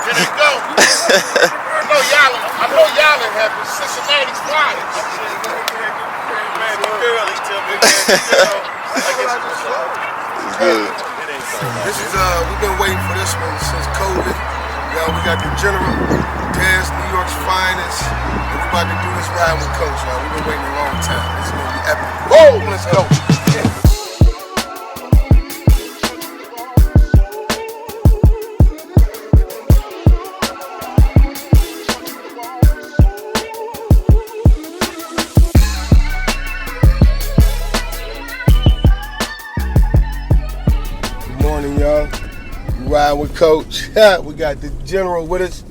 Here they go. I know y'all have the Cincinnati Flyers. This is we've been waiting for this one since COVID. We got the General, Dez, New York's finest, and we're about to do this ride with Coach, y'all. We've been waiting a long time. This is gonna be epic. Whoa, let's go. Y'all, we ride with Coach. We got the General with us.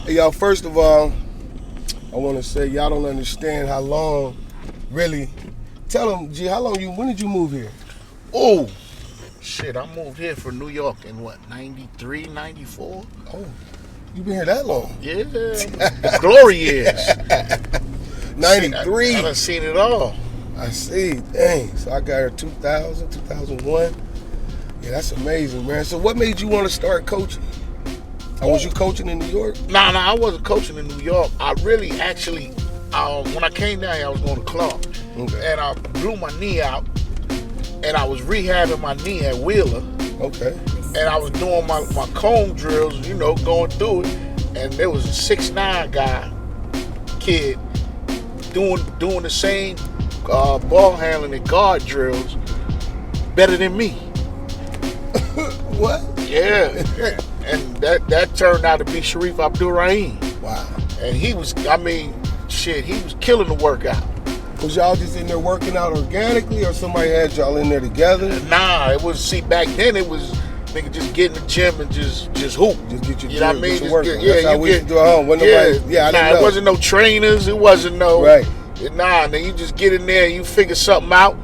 Hey, y'all, first of all, I want to say y'all don't understand how long, really. Tell them, G, when did you move here? Oh, shit, I moved here from New York in what, 93, 94? Oh, you been here that long? Yeah, the glory years. 93. I done seen it all. I see, dang. So I got here 2000, 2001. Yeah, that's amazing, man. So what made you want to start coaching? Or was you coaching in New York? Nah, I wasn't coaching in New York. I really actually, when I came down here, I was going to Clark. Okay. And I blew my knee out, and I was rehabbing my knee at Wheeler. Okay. And I was doing my comb drills, you know, going through it. And there was a 6'9" kid doing the same ball handling and guard drills better than me. What? Yeah. And that turned out to be Sharif Abdul-Rahim. Wow. And he was killing the workout. Was y'all just in there working out organically, or somebody had y'all in there together? Nah, back then it was nigga just get in the gym and just hoop. Just get your, you know what I mean? That's how we used to do at home. It wasn't no trainers, it wasn't no right. Nah, then you just get in there and you figure something out,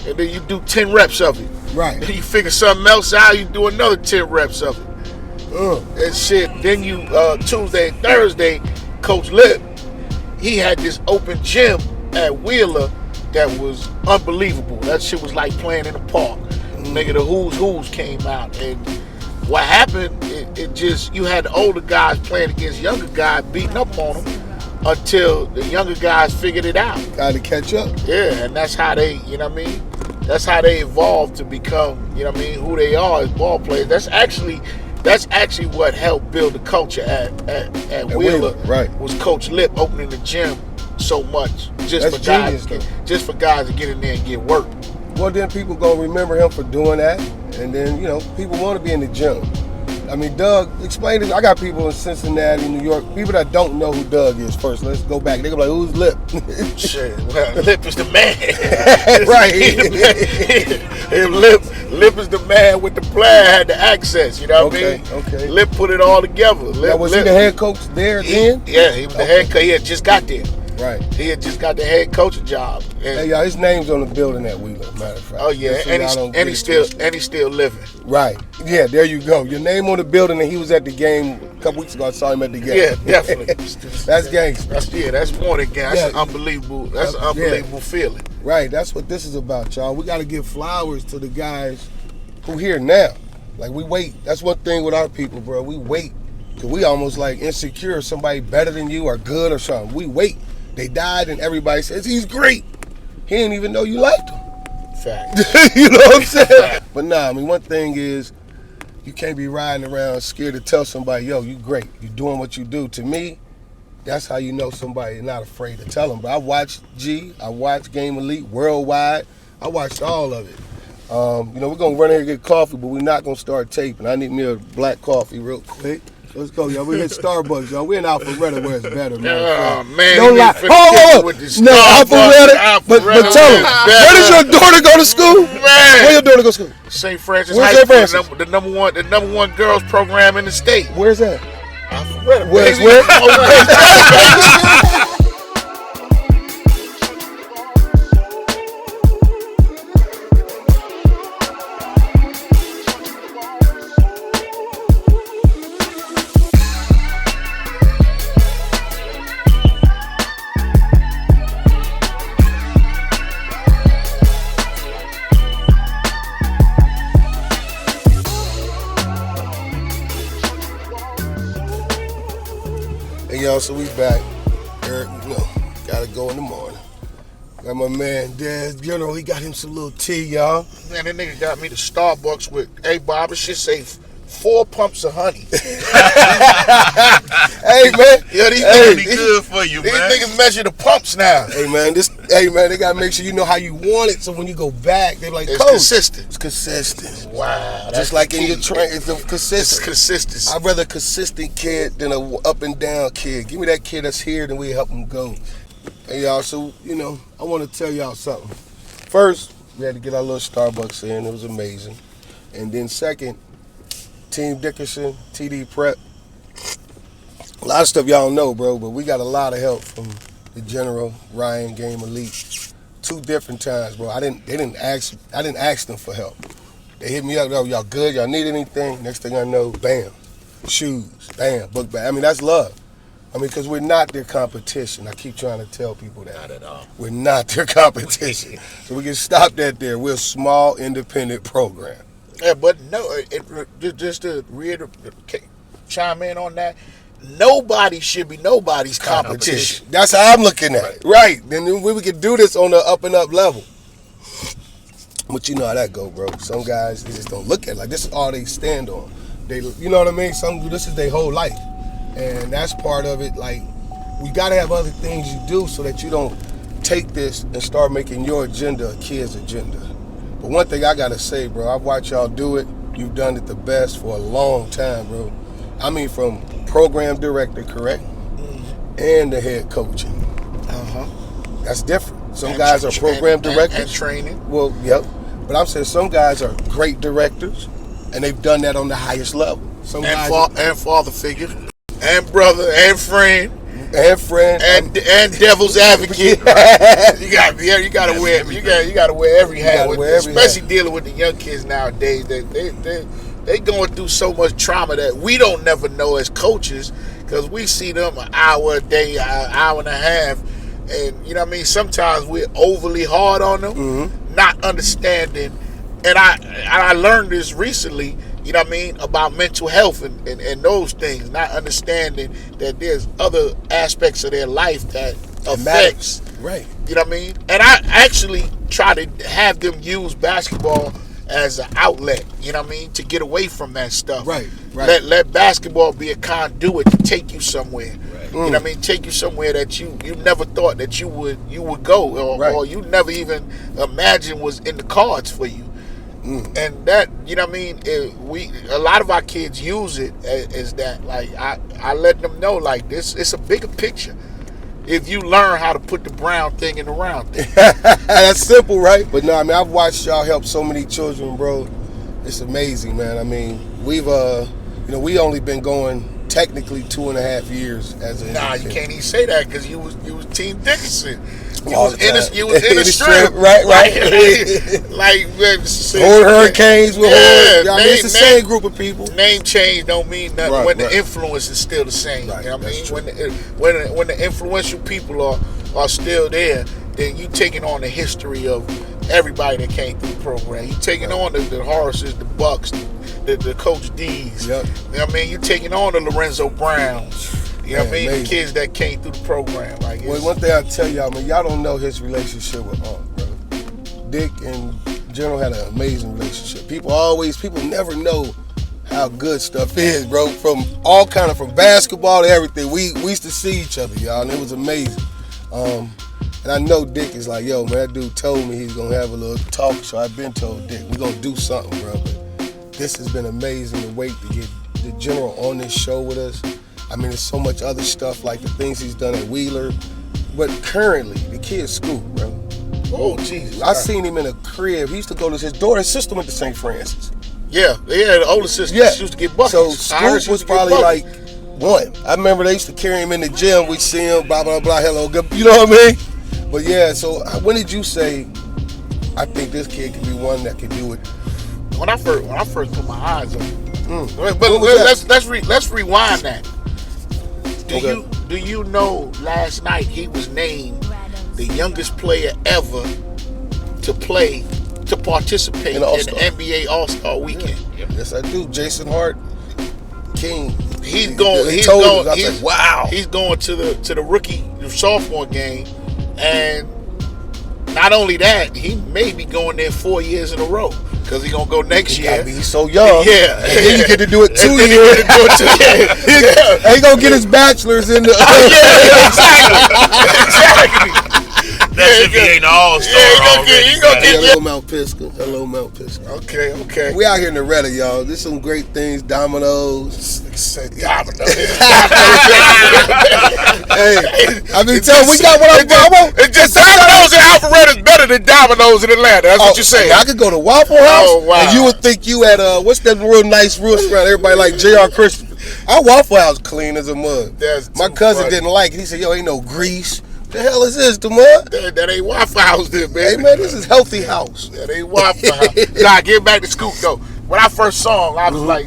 and then you do 10 reps of it. Right. Then you figure something else out, you do another 10 reps of it. And shit. Then you Tuesday and Thursday, Coach Lip, he had this open gym at Wheeler that was unbelievable. That shit was like playing in the park. Nigga, the who's came out, and what happened? It just, you had the older guys playing against younger guys, beating up on them until the younger guys figured it out. Got to catch up. Yeah, and that's how they, you know what I mean? That's how they evolved to become, you know what I mean, who they are as ball players. That's actually what helped build the culture at Wheeler. Right. Was Coach Lip opening the gym so much just for guys to get in there and get work. Well, then people gonna remember him for doing that, and then people want to be in the gym. I mean, Doug, explain this. I got people in Cincinnati, New York, people that don't know who Doug is first. Let's go back. They're gonna be like, who's Lip? Shit, well, Lip is the man. Right. Lip is the man with the plan, had the access, you know what I mean? Okay. Lip put it all together. Was he the head coach there then? Yeah, he was the head coach. He had just got there. Right. He had just got the head coaching job. Hey, y'all, his name's on the building at Wheeler, matter of fact. Oh yeah, and he's still living. Right. Yeah, there you go. Your name on the building, and he was at the game a couple weeks ago. I saw him at the game. Yeah, definitely. That's gangster. That's more than gang. That's an unbelievable feeling. Right. That's what this is about, y'all. We got to give flowers to the guys who here now. Like, we wait. That's one thing with our people, bro. We wait. Cause we almost like insecure. Somebody better than you or good or something. We wait. They died and everybody says he's great. He didn't even know you liked him. Fact. You know what I'm saying? But nah, I mean, one thing is, you can't be riding around scared to tell somebody, yo, you great. You're doing what you do. To me, that's how you know somebody is not afraid to tell them. But I watched I watched Game Elite Worldwide. I watched all of it. We're going to run here and get coffee, but we're not going to start taping. I need me a black coffee real quick. Let's go, y'all. We hit Starbucks, y'all. We in Alpharetta where it's better, man. Oh, man. Don't lie. No, Alpharetta. But tell them, where does your daughter go to school? Man. Where your daughter go to school? St. Francis Where's High St. School, the number one girls program in the state. Where's that? Alpharetta. Where's where? And y'all, so we back. Eric, gotta go in the morning. Got my man, Dad, he got him some little tea, y'all. Man, that nigga got me the Starbucks with, hey, Bob, it should say 4 pumps of honey. Hey, man. Yeah, these Pretty good for you, these man. niggas measure the pumps now. Hey, man, they gotta make sure you know how you want it, so when you go back, they be like, It's Coach. consistent. It's consistent. Wow. Just like in your train, it's consistent. It's consistency. I'd rather a consistent kid than a up and down kid. Give me that kid that's here, then we help him go. Hey, y'all, so, I want to tell y'all something. First, we had to get our little Starbucks in. It was amazing. And then second, Team Dickerson, TD Prep. A lot of stuff y'all don't know, bro, but we got a lot of help from the General, Ryan, Game Elite. 2 different times, bro. I didn't ask them for help. They hit me up, yo, y'all good? Y'all need anything? Next thing I know, bam, shoes, bam, book bag. I mean, that's love. Because we're not their competition. I keep trying to tell people that. Not at all. We're not their competition. So we can stop that there. We're a small, independent program. Yeah, but no, just to chime in on that, nobody should be nobody's competition. That's how I'm looking at it. Right. Then we could do this on the up and up level. But you know how that go, bro. Some guys, they just don't look at it. Like, this is all they stand on. You know what I mean? This is their whole life. And that's part of it. Like, we got to have other things you do so that you don't take this and start making your agenda a kid's agenda. But one thing I got to say, bro, I've watched y'all do it. You've done it the best for a long time, bro. I mean, from program director, correct? And the head coaching. That's different. Some guys are program directors. And training. Well, yep. But I'm saying some guys are great directors, and they've done that on the highest level. Some guys And father figure. And brother. And friend. and devil's advocate. You gotta wear every hat, especially dealing with the young kids nowadays. They going through so much trauma that we don't never know as coaches, because we see them an hour a day, an hour and a half, and you know what I mean. Sometimes we're overly hard on them, not understanding. And I learned this recently. You know what I mean, about mental health and those things, not understanding that there's other aspects of their life that affects. Right. You know what I mean? And I actually try to have them use basketball as an outlet, you know what I mean, to get away from that stuff. Right. Let basketball be a conduit to take you somewhere. Right. You know what I mean? Take you somewhere that you never thought that you would go, or you never even imagined was in the cards for you. And that, you know what I mean, a lot of our kids use it as that. Like, I let them know, like, this, it's a bigger picture if you learn how to put the brown thing in the round thing. That's simple, right? But no, I mean, I've watched y'all help so many children, bro. It's amazing, man. I mean, we've we only been going technically 2.5 years as a. Nah, you can't even say that, because you was Team Dickerson. You All was the time. in the strip, right. like Old Hurricanes with it's the name, same group of people. Name change don't mean nothing when the influence is still the same. Right, You know what I mean? true. When the influential people are still there, then you taking on the history of everybody that came through the program. You taking on the Horaces, the Bucks, the Coach D's. Yep. You know what I mean? You taking on the Lorenzo Browns. You know what I mean? Amazing. The kids that came through the program. Like, Well, one thing I tell y'all, man, y'all don't know his relationship with Unc, bro. Dick and General had an amazing relationship. People never know how good stuff is, bro. From basketball to everything. We used to see each other, y'all, and it was amazing. And I know Dick is like, yo, man, that dude told me he's gonna have a little talk show. I've been told Dick, we're gonna do something, bro. But this has been amazing to wait to get the General on this show with us. I mean, there's so much other stuff, like the things he's done at Wheeler. But currently, the kid's Scoot, bro. oh, Jesus. I seen him in a crib. He used to go to his daughter's sister went to St. Francis. Yeah, the older sister used to get buckets. So Scoot was probably like 1. I remember they used to carry him in the gym. We'd see him, blah, blah, blah, hello, good. You know what I mean? But yeah, so when did you say, I think this kid could be one that could do it? When I first put my eyes on him. But let's rewind that. Do you know last night he was named the youngest player ever to participate in the NBA All-Star Weekend? Yes, I do. Jason Hart. king. He's going. He's told going. us. I was like, wow. He's going to the rookie sophomore game, and not only that, he may be going there 4 years in a row because he's gonna go next year. He's so young. Yeah, and then you get to do it 2 And then years. he get to do it 2 years. And he gonna get his bachelor's in the. Yeah, exactly. That's if he ain't an all-star. Yeah, he gonna get Hello, Mount Pisgah. Hello, Mount Pisgah. Okay. We out here in the Reddit, y'all. There's some great things. Dominoes. Dominoes. Hey, I mean, tell we got what I'm. It's just Dominoes in Alpharetta is better than Dominoes in Atlanta. That's what you're saying. I could go to Waffle House, Oh, wow. and you would think you at what's that real nice restaurant? Everybody like J.R. Christian. Our Waffle House clean as a mug. That's My too cousin funny. didn't like it. He said, "Yo, ain't no grease. The hell is this, the mud?" That ain't Waffle House, there, man. Hey man, this is healthy house. That ain't Waffle House. Nah, get back to Scoot though. When I first saw him, I was like,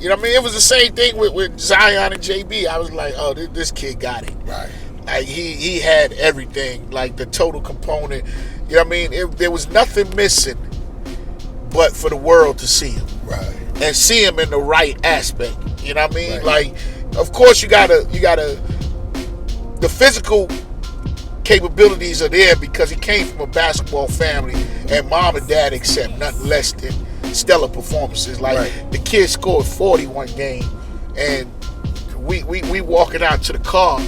you know what I mean? It was the same thing with Zion and JB. I was like, oh, this kid got it. Right. Like he had everything, like the total component. You know what I mean? There was nothing missing, but for the world to see him. Right. And see him in the right aspect. You know what I mean? Right. Like, of course you gotta the physical capabilities are there because he came from a basketball family and mom and dad accept nothing less than stellar performances. Like Right. the kid scored 40 one game and we walking out to the car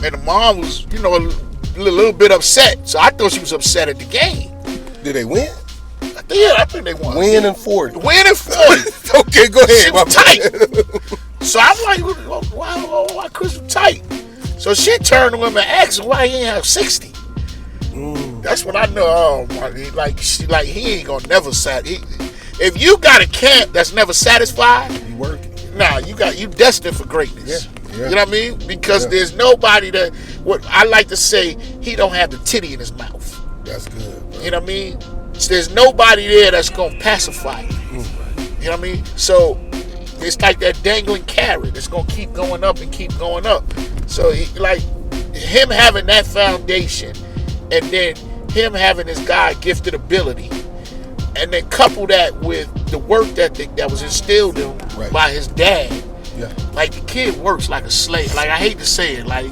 and the mom was, you know, a little bit upset. So I thought she was upset at the game. Did they win? I think they won. Win and 40. Win and 40. Okay, go ahead. She was tight. So I'm like, why Chris was tight? So she turned to him and asked him why he ain't have 60. That's when I know, oh my, he ain't gonna never if you got a camp that's never satisfied, You working. nah, you destined for greatness. Yeah. You know what I mean? Because Yeah. there's nobody what I like to say, he don't have the titty in his mouth. That's good. Bro. You know what I mean? There's nobody there that's gonna pacify you. You know what I mean? So it's like that dangling carrot. It's gonna keep going up and keep going up. So like him having that foundation, and then him having his God-gifted ability, and then couple that with the work ethic that was instilled in him Right. by his dad. Yeah. Like the kid works like a slave. Like I hate to say it. Like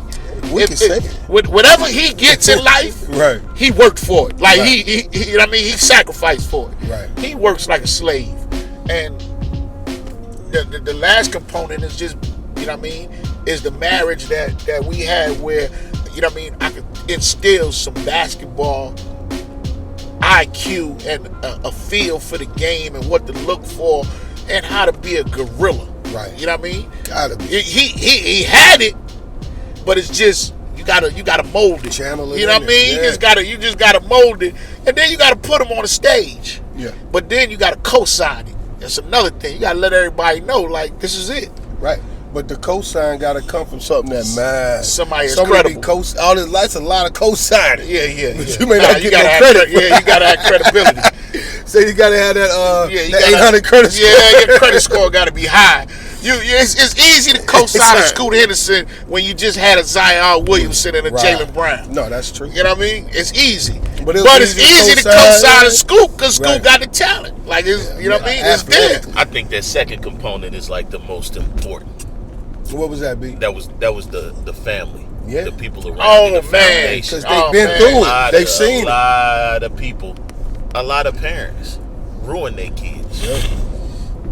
We can say it. whatever he gets in life, Right. he worked for it. Like Right. he you know what I mean? He sacrificed for it. Right. He works like a slave. And the last component is just, you know what I mean, is the marriage that we had where, you know what I mean, I could instill some basketball IQ and a feel for the game and what to look for and how to be a gorilla. Right. You know what I mean? Gotta be. He had it, but it's just you gotta mold it. Channel it You know in what I mean? there. You just gotta mold it, and then you gotta put them on the stage. Yeah. But then you gotta co-sign it. That's another thing. You gotta let everybody know, like, this is it. Right. But the cosign got to come from something that man. Somebody is credible. All this, that's a lot of cosigning. Yeah. But you may not get gotta no have credit. Yeah, you gotta have credibility. So you got to have that Yeah, you that gotta- 800 credit score. Yeah, your credit score got to be high. It's easy to co-sign a Right. Scoot Henderson when you just had a Zion Williamson and a Right. Jaylen Brown. No, that's true. You know what I mean? It's easy. But But it's it's easy to easy to co-sign co-sign a Scoot because Scoot Right. got the talent. Like, it's, you know what I mean? It's there. Athletic. I think that second component is like the most important. What was that, B? That was the family. Yeah. The people around Oh, you, the man. foundation. Because Oh, they've been man. through it. They've seen a it. lot of people, a lot of parents ruin their kids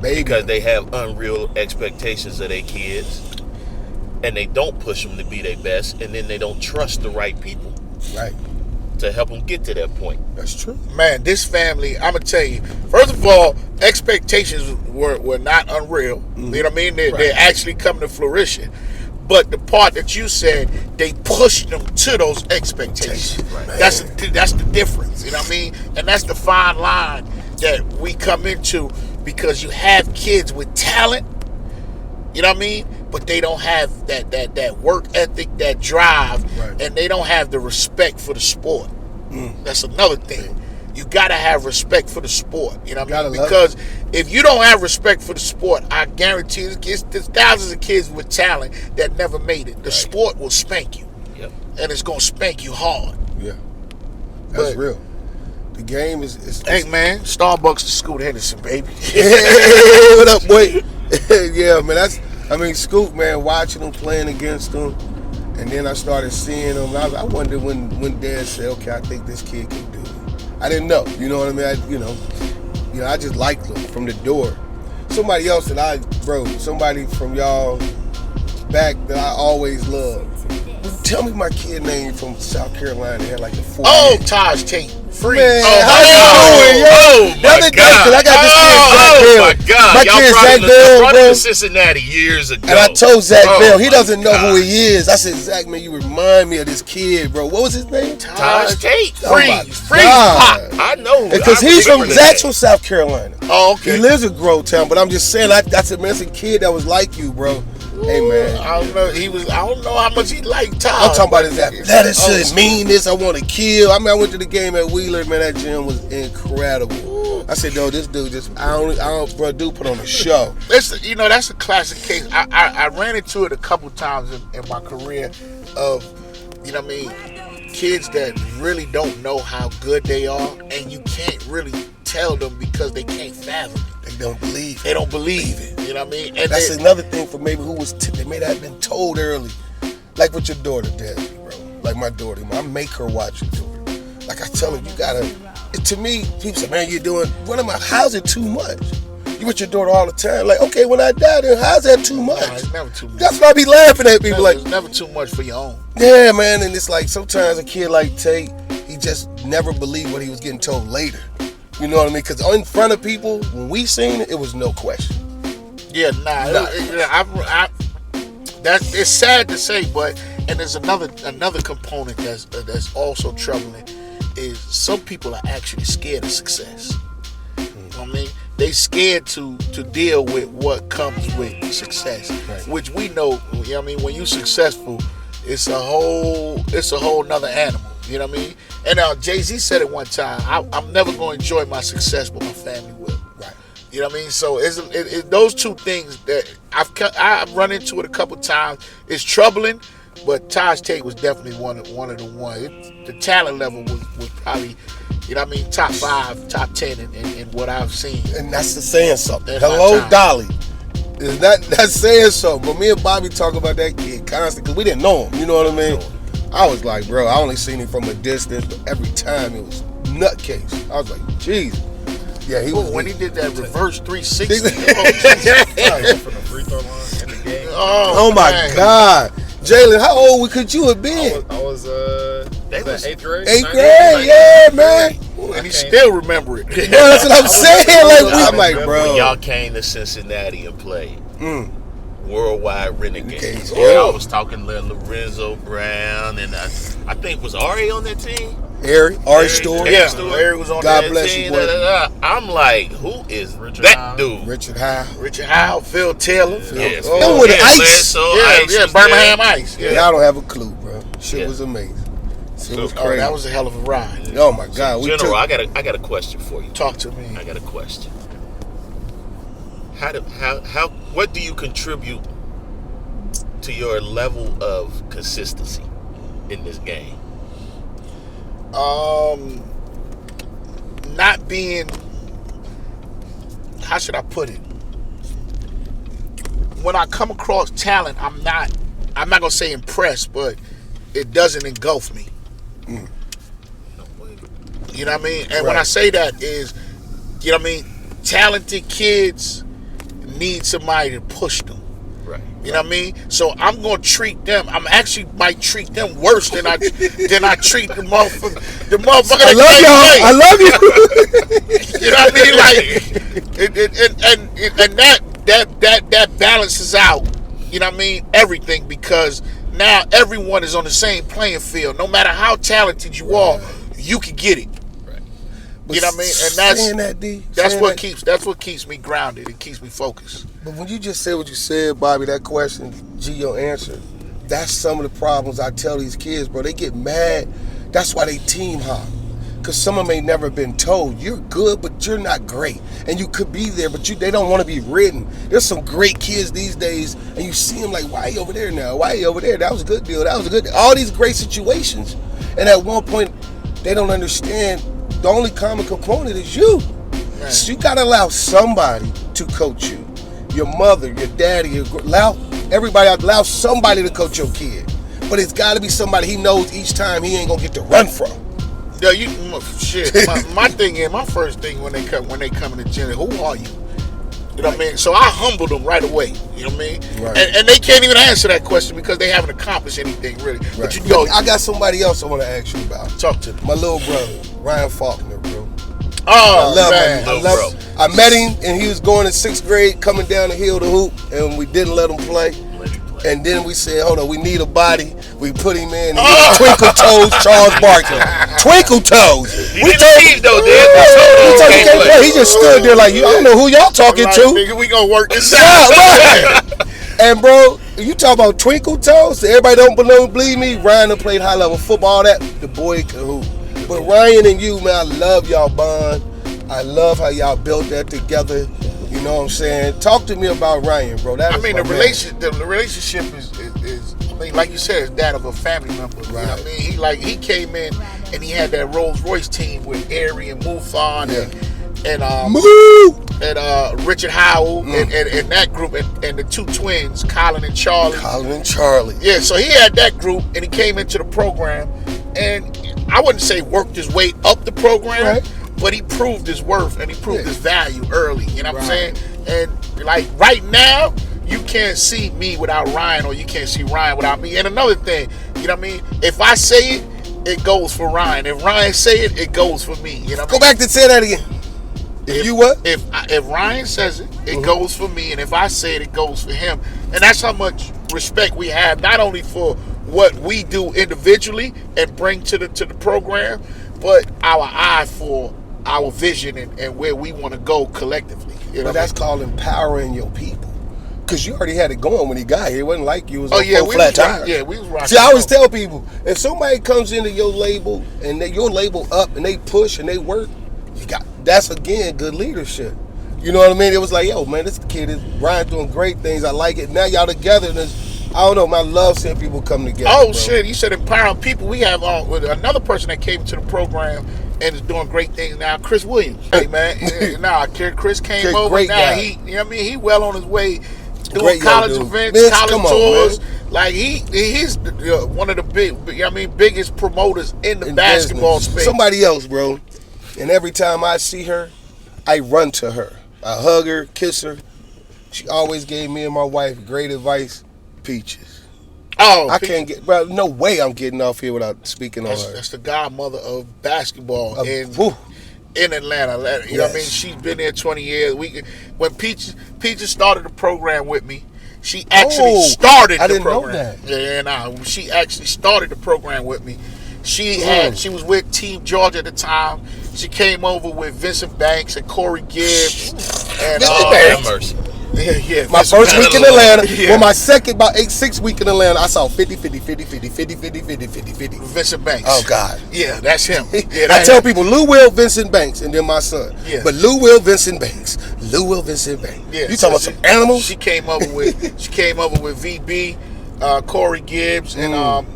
Baby. because they have unreal expectations of their kids, and they don't push them to be their best, and then they don't trust the right people Right. to help them get to that point. That's true. Man, this family, I'm going to tell you, first of all, expectations were not unreal. You know what I mean? They're actually coming to fruition. But the part that you said, they pushed them to those expectations. Right. That's the difference. You know what I mean? And that's the fine line that we come into because you have kids with talent. You know what I mean? But they don't have that work ethic, that drive, Right. and they don't have the respect for the sport. That's another thing. You gotta have respect for the sport. You know what I mean? Gotta love Because if you don't have respect for the sport, I guarantee you, there's thousands of kids with talent that never made it. The sport will spank you, Yep. and it's gonna spank you hard. Yeah. That's But- real. The game is Hey man, Starbucks to Scoot Henderson, baby. Hey, what up, boy? Yeah, man. Scoot, man, watching him playing against him, and then I started seeing him. I wondered when Dad said, "Okay, I think this kid can do it." I didn't know, you know what I mean? I just liked him from the door. Somebody else somebody from y'all back that I always loved. Tell me my kid name from South Carolina. Had like the 4. Oh, Taj Tate. Free. Man, oh, how you doing, yo? Oh, The other day, 'cause I got this kid, Zach oh Bell. my God. My Y'all kid, brought Zach him Bell, brought him bro. to Cincinnati years ago. And I told Zach Bell, he my doesn't know God. who he is. I said, Zach, man, you remind me of this kid, bro. What was his name? Taj Tate. Oh, my Freeze God. Pop. I know. Because I he's from remember that. Zach's from South Carolina. Oh, okay. He lives in Grovetown, but I'm just saying, that's a kid that was like you, bro. Hey, man. I don't know. I don't know how much he liked Taj. I'm talking about his athleticism, Oh, meanness. I want to kill. I went to the game at Wheeler, man. That gym was incredible. I said, no, this dude bro, dude put on a show. That's a classic case. I ran into it a couple times in my career of, kids that really don't know how good they are, and you can't really tell them because they can't fathom it. They don't believe. They don't believe it. You know what I mean? And That's another thing for maybe they may have been told early. Like with your daughter, Daddy, bro. Like my daughter, I make her watch your daughter. Like I tell her, you gotta. To me, people say, man, how's it too much? You with your daughter all the time. Like, okay, when I die, then how's that too much? Nah, it's never too much. That's why I be laughing at people. It's never too much for your own. Yeah, man, and it's like sometimes a kid like Tate, he just never believed what he was getting told later. You know what I mean? Because in front of people, when we seen it, it was no question. Yeah, it's sad to say, and there's another component that's also troubling is some people are actually scared of success. You know what I mean? They scared to deal with what comes with success, right. Which we know. You know what I mean? When you're successful, it's a whole nother animal. You know what I mean? And Jay-Z said it one time. I'm never going to enjoy my success, but my family will. Right. You know what I mean? So it's those two things that I've run into it a couple times. It's troubling, but Taj Tate was definitely one of the ones. The talent level was probably, you know what I mean, top 5, top 10 in what I've seen. And that's saying something. That's Hello, Dolly. That's saying something. But me and Bobby talk about that kid constantly because we didn't know him. You know what I mean? I was like, bro, I only seen him from a distance, but every time it was nutcase. I was like, jeez. Yeah, he was. When he did that reverse 360. From the free throw line in the game. Oh my man. God. Jalen, how old could you have been? I was 8th grade. 8th grade, yeah, man. And he still remember it. Bro, that's what I'm saying. I'm like, bro. When y'all came to Cincinnati and played Worldwide Renegades, Yeah. I was talking to Lorenzo Brown, and I think was Ari on that team. Ari Story. Yeah, Larry was on God that bless team. you, boy. I'm like, who is Richard that Howell. dude? Richard Howell. Richard Howell, Phil Taylor. Yes, Oh, with the ice. Bledsoe, Yeah, Ice was Birmingham there. Ice. Yeah. Y'all don't have a clue, bro. Shit Yeah. was amazing. Shit was Oh, crazy. that was a hell of a ride. Oh my God. General, I got a question for you. Talk to me. I got a question. What do you contribute to your level of consistency in this game? Not being, how should I put it? When I come across talent, I'm not gonna say impressed, but it doesn't engulf me. You know what I mean? And when I say that is, you know what I mean, talented kids need somebody to push them. Right. You know what I mean? So I'm gonna treat them. I'm actually might treat them worse than I treat the motherfucker. The motherfucker. I love you. You know what I mean? Like, that balances out. You know what I mean? Everything, because now everyone is on the same playing field. No matter how talented you are, you can get it. But You know what I mean? And that's what keeps me grounded. It keeps me focused. But when you just said what you said, Bobby, that question, G, your answer, that's some of the problems I tell these kids, bro. They get mad. That's why they team hop. Because some of them ain't never been told, you're good, but you're not great. And you could be there, but they don't want to be written. There's some great kids these days, and you see them like, why are you over there now? Why are you over there? That was a good deal. That was a good deal. All these great situations. And at one point, they don't understand the only common component is you. Man. So you gotta allow somebody to coach you. Your mother, your daddy, allow somebody to coach your kid. But it's gotta be somebody he knows each time he ain't gonna get to run from. Yeah, shit. My thing is, my first thing when they come in the gym, who are you? You know what I mean? So I humbled them right away. You know what I mean? Right. And they can't even answer that question because they haven't accomplished anything really. Right. But I got somebody else I want to ask you about. Talk to me. My little brother, Ryan Faulkner, bro. Oh, I love man. him. I met him and he was going in 6th grade, coming down the hill to hoop, and we didn't let him play. And then we said, hold on, we need a body. We put him in. Twinkle Toes, Charles Barkley. Twinkle Toes. We told him though, dude. We told him he can't play. He just stood there like, I don't know who y'all talking Like, to. nigga, we gonna work this out. Right. And bro, you talk about Twinkle Toes. Everybody don't believe me. Ryan done played high level football. That the boy can hoop. But Ryan and you, man, I love y'all bond. I love how y'all built that together. You know what I'm saying? Talk to me about Ryan, bro. The relationship is I mean, like you said, is that of a family member. Right. You know what I mean? He came in and he had that Rolls Royce team with Ari and Mufon and Richard Howell and that group and the two twins, Colin and Charlie. Yeah, so he had that group and he came into the program and I wouldn't say worked his way up the program. Right. But he proved his worth and he proved his value early. You know what I'm saying? And like right now, you can't see me without Ryan, or you can't see Ryan without me. And another thing, you know what I mean? If I say it, it goes for Ryan. If Ryan say it, it goes for me. You know what I mean? Go back to say that again. If you what? If Ryan says it, it goes for me. And if I say it, it goes for him. And that's how much respect we have, not only for what we do individually and bring to the program, but our eye for our vision and where we want to go collectively. You know, but that's called empowering your people. Because you already had it going when he got here. It wasn't like you was on flat tires. Yeah, we was rocking. See, I always tell people, if somebody comes into your label and your label up and they push and they work, that's again good leadership. You know what I mean? It was like, yo, man, this kid is Ryan doing great things. I like it. Now y'all together, and I don't know, man, I love seeing people come together. Oh, bro. Shit, you said empowering people. We have with another person that came to the program and is doing great things now, Chris Williams. Hey, man, Chris came over. Now guy. He, you know what I mean? He well on his way doing great college events, Vince, college tours. Like he's one of the biggest promoters in the basketball space. Somebody else, bro. And every time I see her, I run to her. I hug her, kiss her. She always gave me and my wife great advice. Peaches. Oh, I can't get, bro. No way I'm getting off here without speaking on her. That's the godmother of basketball in Atlanta. You know what I mean? She's been there 20 years. When Peaches started the program with me, she actually started the program. Know that. Yeah, she actually started the program with me. She was with Team Georgia at the time. She came over with Vincent Banks and Corey Gibbs and mercy. Yeah. My first week in Atlanta. Yeah. Well, my second, about 6 week in Atlanta, I saw 50. Vincent Banks. Oh, God. Yeah, that's him. Yeah, I tell people, Lou Will, Vincent Banks, and then my son. Yeah. But Lou Will, Vincent Banks. Lou Will, Vincent Banks. Yeah. You talking about some animals? She came over with VB, Corey Gibbs, and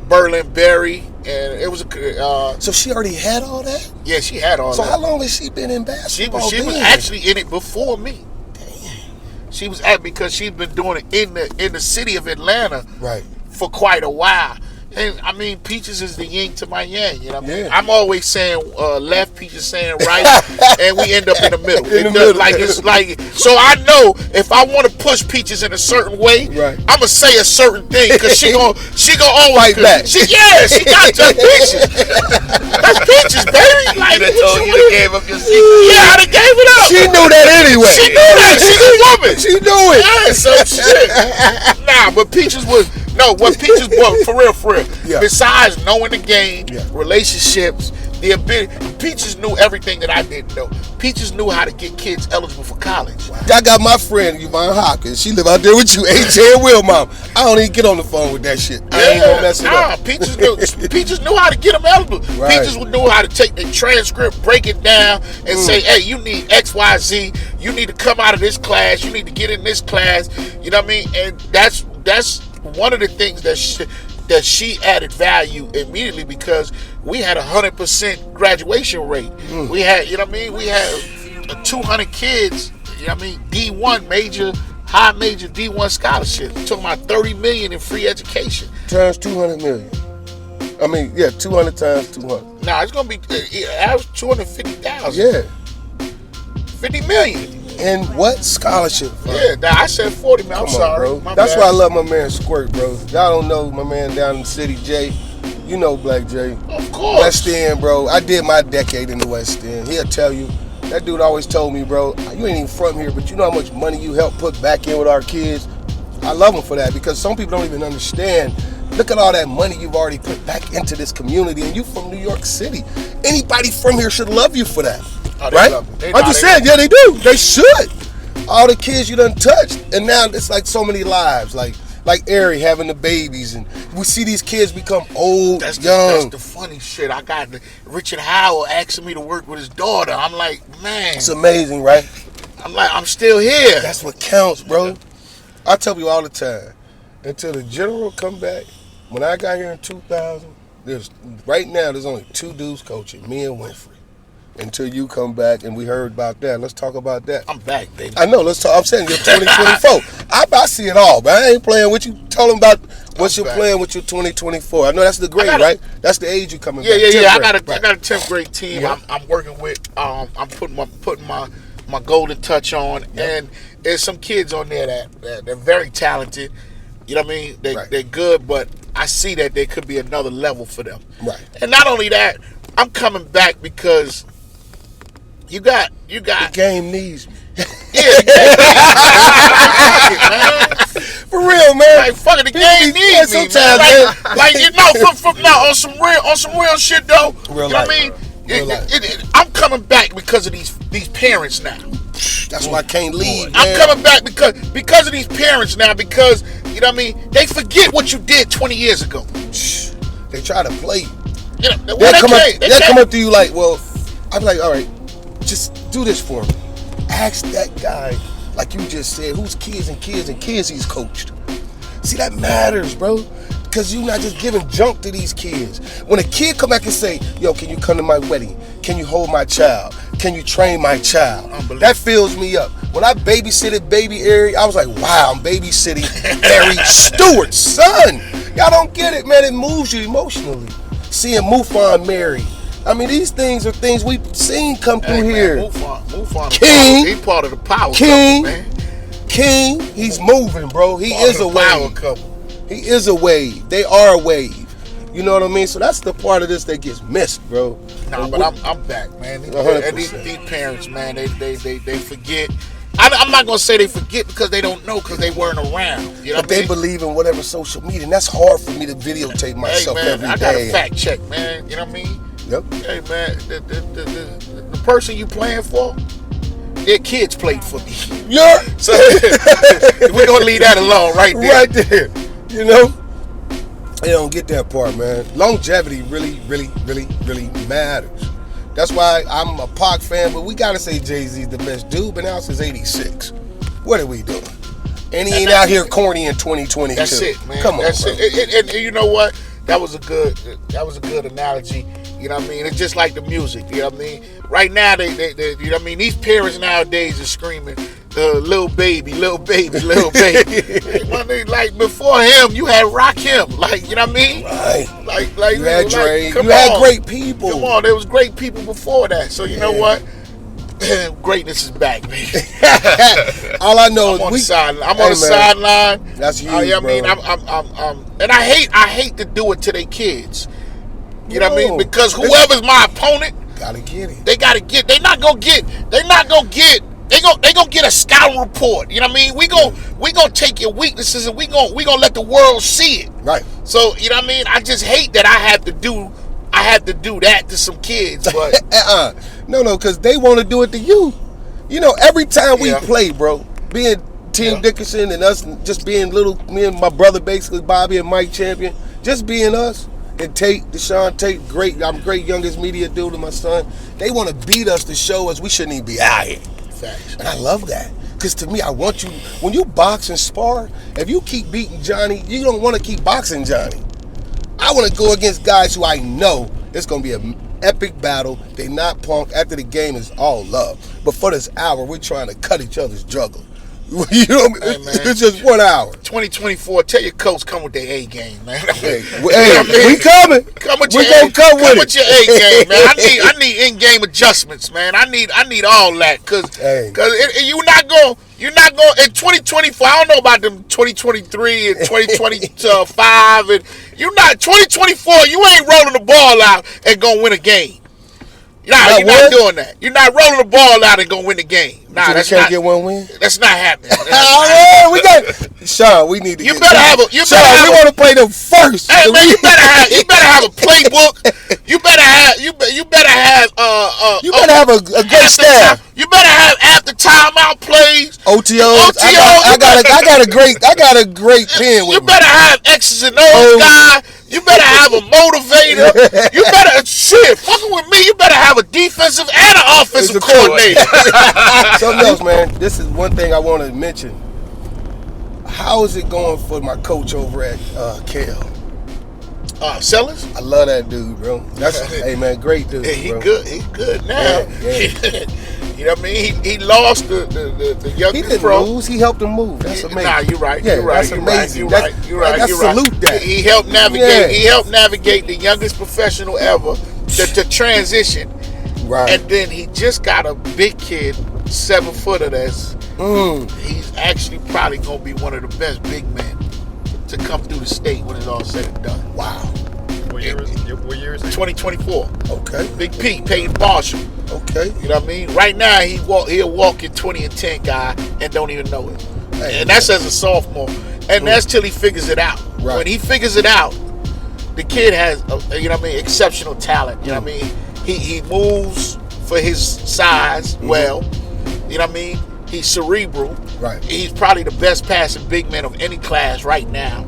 Berlin Berry. And it was so she already had all that? Yeah, she had all that. So how long has she been in basketball? She was actually in it before me. She was because she'd been doing it in the city of Atlanta for quite a while. And I mean, Peaches is the yin to my yang. You know what I mean? I'm always saying left, Peaches saying right, and we end up in the middle. So I know if I want to push Peaches in a certain way, I'm gonna say a certain thing because she gonna always back. She got the Peaches. That's Peaches, baby. Like, I told you to gave up your secret. Yeah, I done gave it up. She knew that anyway. She knew that. She's a woman. She knew it. Yeah, so shit. But Peaches was. No, what Peaches was, for real. Yeah. Besides knowing the game, relationships, the ability, Peaches knew everything that I didn't know. Peaches knew how to get kids eligible for college. Wow. I got my friend, Yvonne Hopkins. She live out there with you, AJ and Will Mom. I don't even get on the phone with that shit. I ain't gonna mess it up. Peaches knew how to get them eligible. Right. Peaches knew how to take the transcript, break it down, and say, hey, you need X, Y, Z. You need to come out of this class. You need to get in this class. You know what I mean? And that's one of the things that that she added value immediately because we had 100% graduation rate. We had, you know what I mean? We had 200 kids, you know what I mean? D1 major, high major D1 scholarships. We're talking about $30 million in free education. Times 200 million. I mean, yeah, 200 times 200. Nah, it's gonna be average 250,000. Yeah. 50 million. And what scholarship? Bro? Yeah, nah, I said 40 million. I'm Come on, sorry. bro. My That's bad. why I love my man Squirt, bro. Y'all don't know my man down in the city, Jay. You know Black Jay. Of course. West End, bro. I did my decade in the West End. He'll tell you. That dude always told me, bro, you ain't even from here, but you know how much money you help put back in with our kids? I love him for that because some people don't even understand. Look at all that money you've already put back into this community, and you from New York City. Anybody from here should love you for that, right? I'm just saying, yeah, they do. They should. All the kids you done touched, and now it's like so many lives, like Ari having the babies, and we see these kids become old, That's young. the funny shit. I got Richard Howell asking me to work with his daughter. I'm like, man. It's amazing, right? I'm like, I'm still here. That's what counts, bro. I tell you all the time, until the general come back, when I got here in 2000, right now there's only 2 dudes coaching, me and Winfrey. Until you come back and we heard about that. Let's talk about that. I'm back, baby. I know, let's talk. I'm saying you're 2024. I see it all, man. I ain't playing with you. Tell them about what you're playing with your 2024. I know that's the grade, right? That's the age you coming back. Yeah. I got a Right. 10th grade team. Yeah. I'm working with. I'm putting my golden touch on, and there's some kids on there that they're very talented. You know what I mean? They're good, but I see that there could be another level for them. Right. And not only that, I'm coming back because you got The game needs me. For real, man. Like fucking the game needs me. Sometimes, man. Like you know, from now on some real shit though. Real you life, know what I mean? I'm coming back because of these parents now. That's why I can't leave. I'm coming back because of these parents now. Because you know what I mean. They forget what you did 20 years ago. They try to play you. You know, They'll come up to you like, well, I'm like, all right, just do this for me. Ask that guy, like you just said, whose kids he's coached. See, that matters, bro. Because you're not just giving junk to these kids. When a kid come back and say, yo, can you come to my wedding? Can you hold my child? Can you train my child? That fills me up. When I babysitted baby Ari, I was like, wow, I'm babysitting Ari Stewart's son. Y'all don't get it, man. It moves you emotionally. Seeing Mufon married. I mean, these things are things we've seen come through here. Mufon, King, he's part of the power King, couple, man. King, he's moving, bro. He Part is of a the power wave. couple. He is a wave. They are a wave. You know what I mean? So that's the part of this that gets missed, bro. Nah, but I'm back, man. 100%. And these parents, man, they forget. I'm not gonna say they forget because they don't know because they weren't around. You know But they believe in whatever social media, and that's hard for me to videotape myself hey, man, every I day. gotta fact check, man. You know what I mean? Yep. Hey, man, the person you playing for, their kids played for me. Yeah. So we're gonna leave that alone right there. Right there. You know? They don't get that part, man. Longevity really, really, really, really matters. That's why I'm a Pac fan, but we gotta say Jay-Z's the best dude, but now since '86. What are we doing? And he ain't out here corny in 2022. That's it, man. Come on, that's bro. it. And you know what? That was a good analogy. You know what I mean? It's just like the music. You know what I mean? Right now, they you know what I mean? These parents nowadays are screaming, "Little baby, little baby, little baby." Like before him, you had Rakim. Like you know what I mean? Right. Like You had Dre. come You had on. great people. Come on, there was great people before that. So you know what? Greatness is back, baby. All I know I'm on is the sideline. That's huge, I mean, bro. I'm and I hate to do it to their kids. You know what I mean? No. Because whoever's my opponent, Gotta get it. they gotta get. They gonna get a scouting report. You know what I mean? We gonna take your weaknesses and we gonna let the world see it. Right. So you know what I mean? I just hate that I have to do that to some kids, but No, because they want to do it to you. You know, every time we Yeah. play, bro, being Team Dickerson and us just being me and my brother, basically, Bobby and Mike Champion, just being us, and Deshaun Tate, I'm great youngest media dude and my son, they want to beat us to show us we shouldn't even be out here. facts. And I love that. Because to me, I want you, when you box and spar, if you keep beating Johnny, you don't want to keep boxing Johnny. I want to go against guys who I know it's going to be an epic battle. They not punk. After the game is all love. But for this hour, we're trying to cut each other's juggler. You know, Hey, man. it's just 1 hour. 2024, tell your coach come with their A game, man. Hey, You know what I mean? we coming. Come with We your gonna A, come with it. your A game, man. I need in-game adjustments, man. I need all that because Hey. you're not going in 2024. I don't know about them 2023 and 2025 and you're not 2024. You ain't rolling the ball out and gonna win a game. Nah, you're not doing that. You're not rolling the ball out and gonna win the game. Nah, that's can't not. get one win. That's not happening. Oh, we got Sean. We need to. You better have a. You Sean, better have we want to play them first. Hey man, you better have a playbook. You better have You better have a great staff. You better have after timeout plays. OTOs. I got a great pen with You me. better have X's and O's guy. You better have a motivator. You better fucking with me. You better have a defensive and an offensive coordinator. Something else, man. This is one thing I want to mention. How is it going for my coach over at Kale? Sellers? I love that dude, bro. That's hey man, great dude. Yeah, he bro. good. He good now. Yeah. You know what I mean? He lost the He youngest didn't pro. lose. He helped him move. That's amazing. Nah, you're right. Yeah, you're right. that's amazing. You're right. Let's salute that. He helped navigate. Yeah. He helped navigate the youngest professional ever to transition. Right. And then he just got a big kid, 7-footer. He's actually probably gonna be one of the best big men to come through the state when it's all said and done. Wow. What year is it? 2024. Okay. Big P, Peyton Marshall. Okay. You know what I mean? Right now, he'll walk in 20 and 10 guy and don't even know it. Hey, and that's as a sophomore. And that's till he figures it out. Right. When he figures it out, the kid has, you know what I mean, exceptional talent. You know what I mean? He moves for his size well. You know what I mean? He's cerebral. Right. He's probably the best passing big man of any class right now,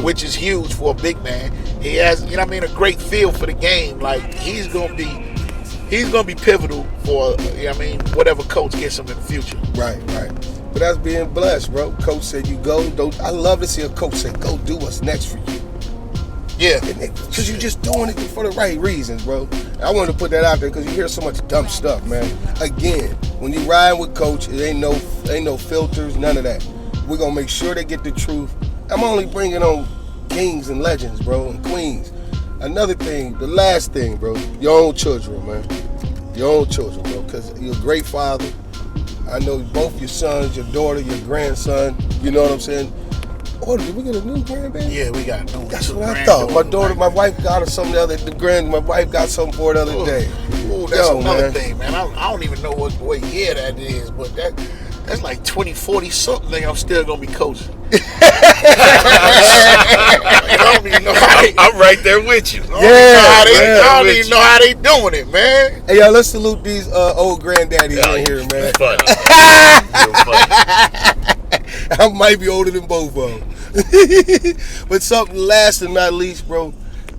which is huge for a big man. He has, you know what I mean, a great feel for the game. Like he's gonna be pivotal for, you know what I mean, whatever coach gets him in the future. Right. But that's being blessed, bro. Coach said you go. I love to see a coach say, go do what's next for you. Yeah. Because you're just doing it for the right reasons, bro. I wanted to put that out there because you hear so much dumb stuff, man. Again, when you ride with coach, it ain't no filters, none of that. We're going to make sure they get the truth. I'm only bringing on kings and legends, bro, and queens. Another thing, the last thing, bro, your own children, man. Your own children, bro, because you're a great father. I know both your sons, your daughter, your grandson, you know what I'm saying? Oh, did we get a new grandbaby? Yeah, we got a new. That's what I thought. My daughter, my wife got her something my wife got something for the other day. Oh, that's another man. thing, man. I don't even know what year that is, but that's like 2040 something. I'm still gonna be coaching. I don't even know how they. I'm right there with you. I don't even know how they doing it, man. Hey, y'all, let's salute these old granddaddies in here, man. Funny. You're funny. I might be older than both of them. But something last and not least, bro,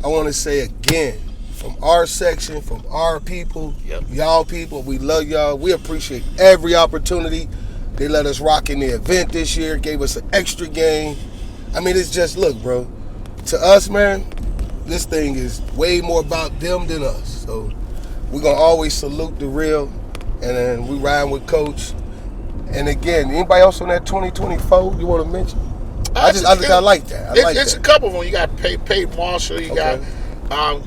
I want to say again, from our section, from our people, y'all people, we love y'all. We appreciate every opportunity. They let us rock in the event this year, gave us an extra game. I mean, it's just, look, bro, to us, man, this thing is way more about them than us. So we're going to always salute the real, and then we ride with Coach. And again, anybody else on that 2024 you want to mention? I like that. It's a couple of them. You got Peyton Marshall. You got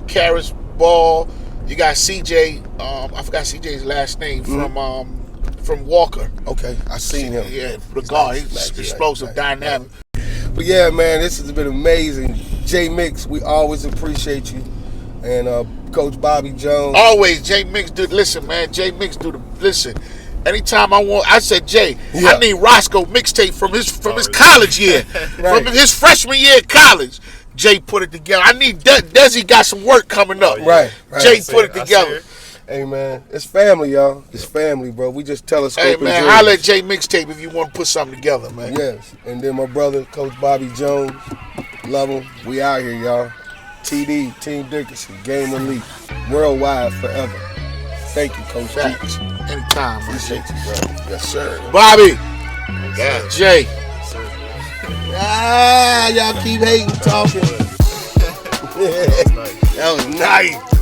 Karis Ball. You got CJ. I forgot CJ's last name from Walker. Okay, I seen him. Yeah, the guard. He's explosive, dynamic. But yeah, man, this has been amazing. JMix, we always appreciate you, and Coach Bobby Jones. Always, JMix. Listen, man. JMix listen. Anytime I said, Jay, I need Roscoe mixtape from his college year, from his freshman year at college. Jay put it together. I need Desi got some work coming up. Right. Jay put it together. Hey man, it's family, y'all. It's family, bro. We just telescope. Hey man, holla at JMixtape if you want to put something together, man. Yes, and then my brother, Coach Bobby Jones, love him. We out here, y'all. TD, Team Dickerson, Game Elite, worldwide forever. Thank you, Coach. Thanks. Anytime, man. Appreciate you, bro. Yes, sir. Bobby. Yeah. Jay. Y'all keep hating, talking. Nice. That was nice.